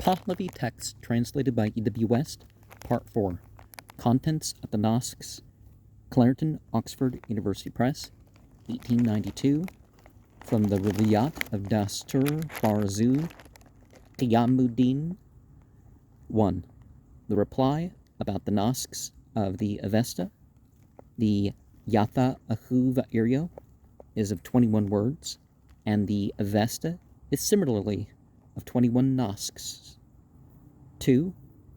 Pahlavi text translated by E.W. West, Part 4. Contents of the Nasks, Clarendon, Oxford University Press, 1892. From the Rivayat of Dastur Barzu, Qiyamu-D-Din. 1. The reply about the Nasks of the Avesta. The Yatha Ahuva Iryo is of 21 words, and the Avesta is similarly of 21 Nasks. 2.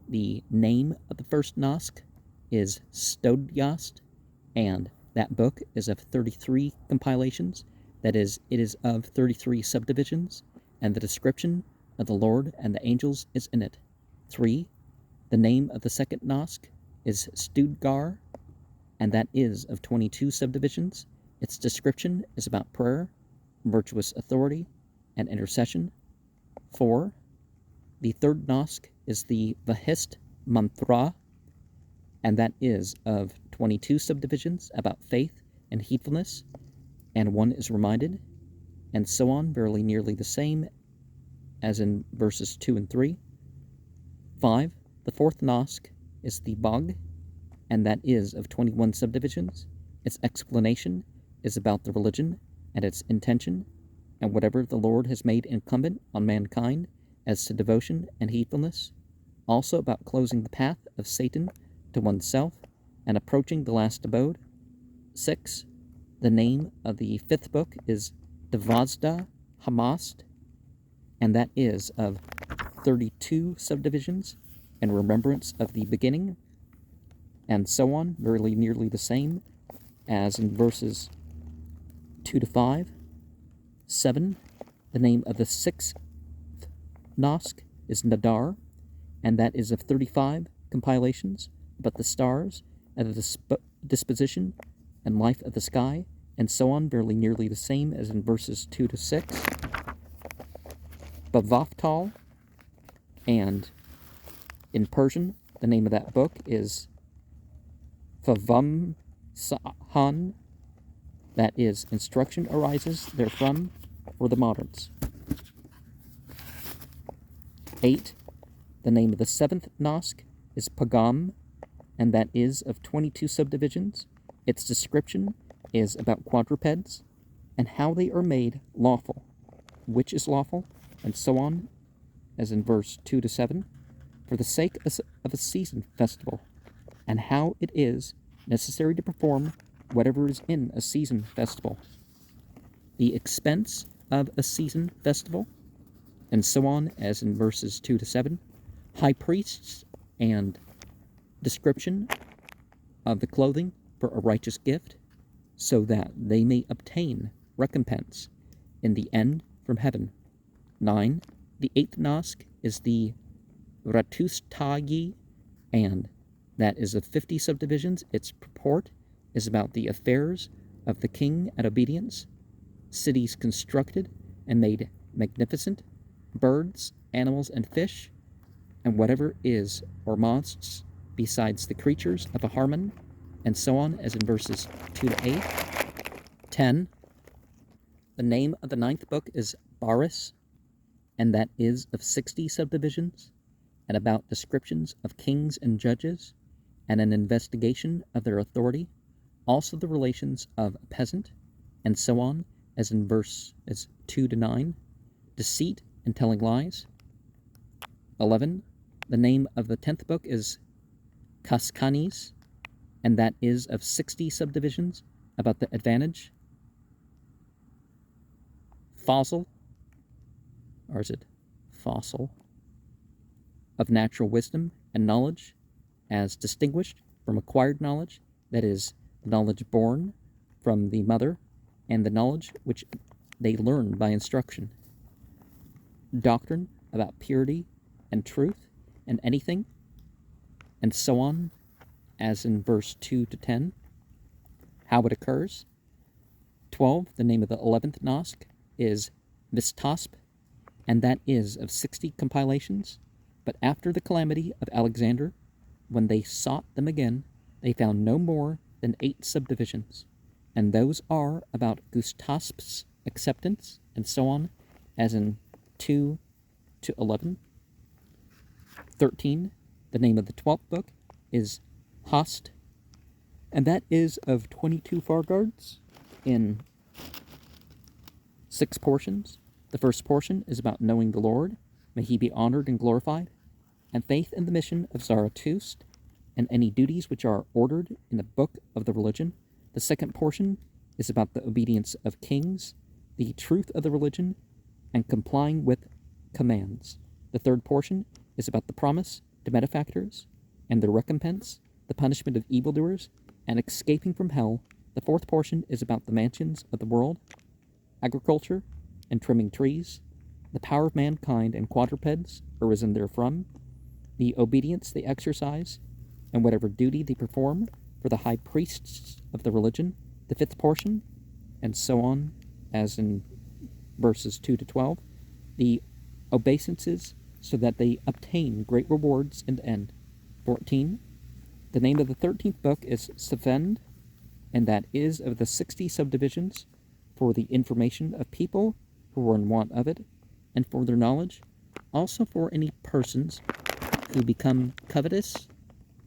The name of the first Nask is Stodyast, and that book is of 33 compilations. That is, it is of 33 subdivisions, and the description of the Lord and the angels is in it. 3. The name of the second Nask is Studgar, and that is of 22 subdivisions. Its description is about prayer, virtuous authority, and intercession. 4. The third Nask is the Vahist Mantra, and that is of 22 subdivisions about faith and heedfulness, and one is reminded, and so on, very nearly the same as in verses 2 and 3. 5. The fourth Nask is the Bog, and that is of 21 subdivisions. Its explanation is about the religion and its intention, and whatever the Lord has made incumbent on mankind as to devotion and heedfulness, also about closing the path of Satan to oneself and approaching the last abode. 6. The name of the fifth book is Devazda Hamast, and that is of 32 subdivisions in remembrance of the beginning, and so on, very nearly the same as in verses 2 to 5. 7. The name of the sixth Nask is Nadar, and that is of 35 compilations about the stars and the disposition and life of the sky, and so on, very nearly the same as in verses 2 to 6. Bavaftal, and in Persian, the name of that book is Favam Sahan, that is, instruction arises therefrom for the moderns. 8. The name of the seventh Nask is Pagam, and that is of 22 subdivisions. Its description is about quadrupeds and how they are made lawful, which is lawful, and so on, as in verse 2 to 7, for the sake of a season festival, and how it is necessary to perform whatever is in a season festival, the expense of a season festival, and so on, as in verses 2 to 7, high priests, and description of the clothing for a righteous gift, so that they may obtain recompense in the end from heaven. 9. The eighth Nask is the Ratustagi, and that is of 50 subdivisions. Its purport is about the affairs of the king and obedience, cities constructed and made magnificent, birds, animals, and fish, and whatever is or must besides the creatures of a harmon, and so on, as in verses 2 to 8. 10. The name of the ninth book is Baris, and that is of 60 subdivisions, and about descriptions of kings and judges, and an investigation of their authority, also the relations of a peasant, and so on, as in verses 2 to 9. Deceit and telling lies. 11. The name of the 10th book is Kaskanis, and that is of 60 subdivisions about the advantage, fossil, or is it fossil, of natural wisdom and knowledge, as distinguished from acquired knowledge, that is, the knowledge born from the mother, and the knowledge which they learn by instruction. Doctrine about purity and truth and anything, and so on, as in verse 2 to 10, how it occurs. 12. The name of the 11th Nask is Vistasp, and that is of 60 compilations, but after the calamity of Alexander, when they sought them again, they found no more than 8 subdivisions, and those are about Gustasp's acceptance, and so on, as in 2 to 11. 13. The name of the 12th book is Hast, and that is of 22 Fargards in 6 portions. The first portion is about knowing the Lord, may he be honored and glorified, and faith in the mission of Zarathustra, and any duties which are ordered in the book of the religion. The second portion is about the obedience of kings, the truth of the religion, and complying with commands. The third portion is about the promise to benefactors and the recompense, the punishment of evildoers, and escaping from hell. The fourth portion is about the mansions of the world, agriculture, and trimming trees, the power of mankind and quadrupeds arisen therefrom, the obedience they exercise, and whatever duty they perform for the high priests of the religion. The fifth portion, and so on, as in verses 2 to 12, the obeisances, so that they obtain great rewards in the end. 14. The name of the 13th book is Sefend, and that is of the 60 subdivisions, for the information of people who are in want of it, and for their knowledge, also for any persons who become covetous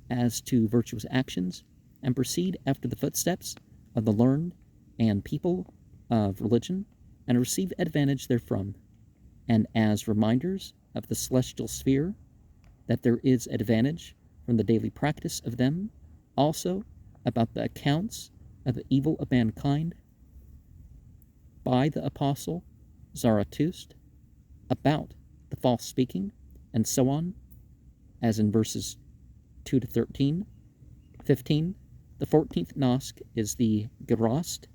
as to virtuous actions, and proceed after the footsteps of the learned and people of religion, and receive advantage therefrom, and as reminders of the celestial sphere, that there is advantage from the daily practice of them, also about the accounts of the evil of mankind by the apostle Zarathustra, about the false speaking, and so on, as in verses 2 to 13. 15. The 14th Nask is the Gerast,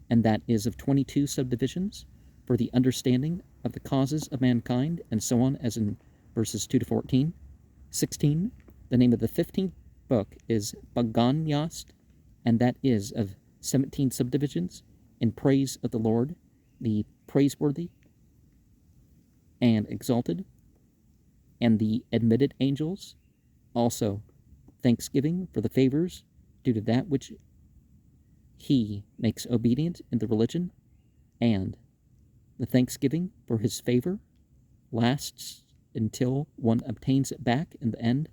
and that is of 22 subdivisions, for the understanding of the causes of mankind, and so on, as in verses 2 to 14. 16. The name of the 15th book is Baganyast, and that is of 17 subdivisions, in praise of the Lord, the praiseworthy and exalted, and the admitted angels, also thanksgiving for the favors due to that which he makes obedient in the religion, and the thanksgiving for his favor lasts until one obtains it back in the end.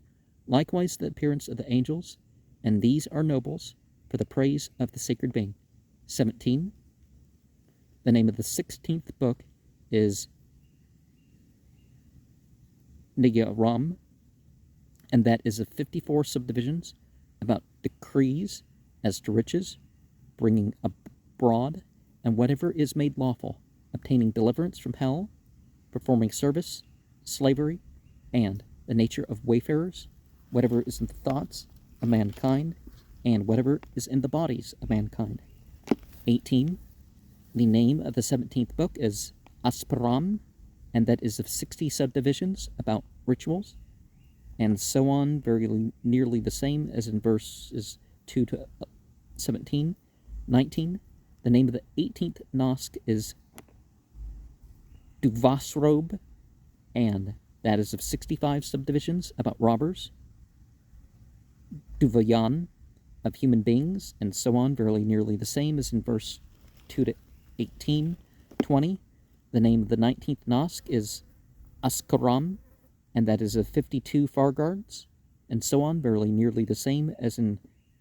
Likewise the appearance of the angels, and these are nobles for the praise of the sacred being. 17. The name of the 16th book is Nigaram, and that is of 54 subdivisions, about decrees as to riches, bringing abroad, and whatever is made lawful, obtaining deliverance from hell, performing service, slavery, and the nature of wayfarers, whatever is in the thoughts of mankind, and whatever is in the bodies of mankind. 18. The name of the 17th book is Asparam, and that is of 60 subdivisions about rituals, and so on, very nearly the same as in verses 2 to 17. 19. The name of the 18th Nask is Duvasrobe, and that is of 65 subdivisions about robbers, Duvayan, of human beings, and so on, very nearly the same as in verse 2 to 18. 20. The name of the 19th Nask is Askaram, and that is of 52 Fargards, and so on, very nearly the same as in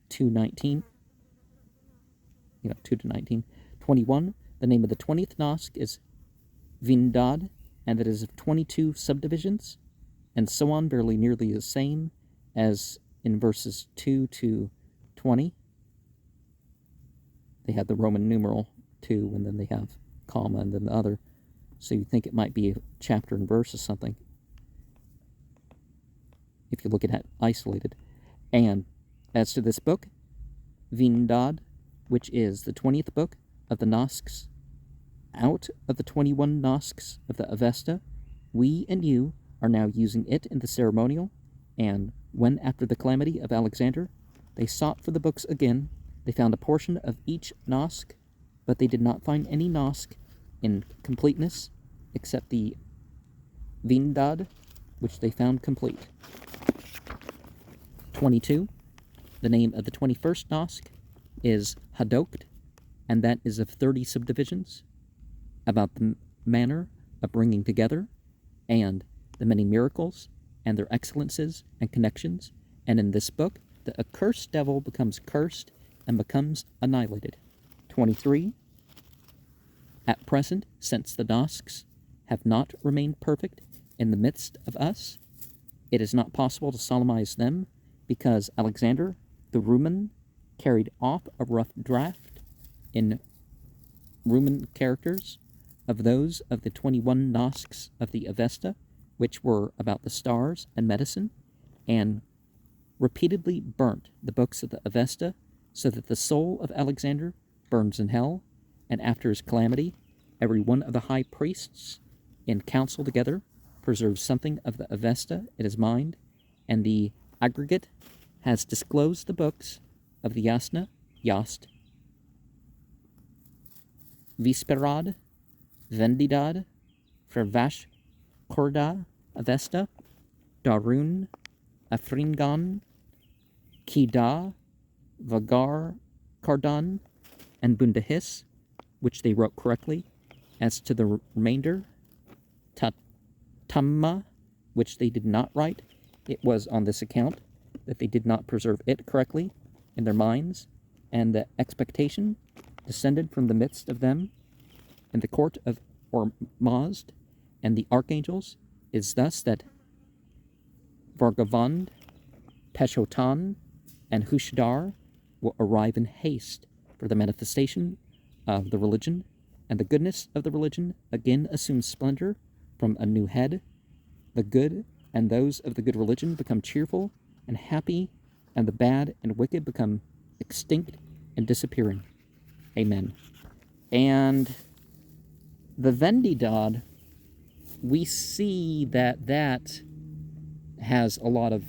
2:19. 2 to 19. 21. The name of the 20th Nask is Vindad, and that is of 22 subdivisions, and so on, very nearly the same as in verses 2 to 20. They have the Roman numeral 2, and then they have comma, and then the other. So you think it might be a chapter and verse or something, if you look at it isolated. And as to this book, Vindad, which is the 20th book of the Nasks, out of the 21 Nasks of the Avesta, we and you are now using it in the ceremonial, and when, after the calamity of Alexander, they sought for the books again, they found a portion of each Nask, but they did not find any Nask in completeness, except the Vindad, which they found complete. 22. The name of the 21st Nask is Hadokt, and that is of 30 subdivisions, about the manner of bringing together, and the many miracles and their excellences and connections, and in this book, the accursed devil becomes cursed and becomes annihilated. 23. At present, since the Nasks have not remained perfect in the midst of us, it is not possible to solemnize them, because Alexander the Roman carried off a rough draft in Roman characters of those of the 21 Nasks of the Avesta, which were about the stars and medicine, and repeatedly burnt the books of the Avesta, so that the soul of Alexander burns in hell, and after his calamity, every one of the high priests in council together preserves something of the Avesta in his mind, and the aggregate has disclosed the books of the Yasna, Yast, Visperad, Vendidad, Fervash, Korda, Avesta, Darun, Afringan, Kida, Vagar, Kardan, and Bundahis, which they wrote correctly. As to the remainder, Tamma, which they did not write, it was on this account that they did not preserve it correctly in their minds, and the expectation descended from the midst of them in the court of Ormazd and the archangels is thus that Vargavand, Peshotan, and Hushdar will arrive in haste for the manifestation of the religion, and the goodness of the religion again assumes splendor from a new head. The good and those of the good religion become cheerful and happy, and the bad and wicked become extinct and disappearing. Amen. And the Vendidad, we see that has a lot of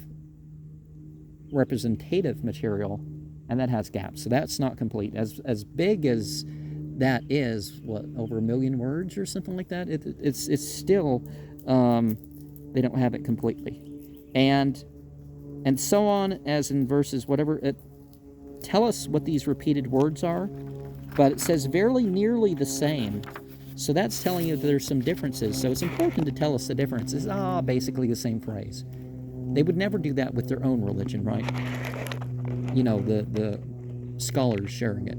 representative material, and that has gaps. So that's not complete. As big as that is, what, over 1 million words or something like that? It's still, they don't have it completely. And so on, as in verses, whatever, tell us what these repeated words are, but it says very nearly the same. So that's telling you that there's some differences. So it's important to tell us the differences. Basically the same phrase. They would never do that with their own religion, right? You know, the scholars sharing it.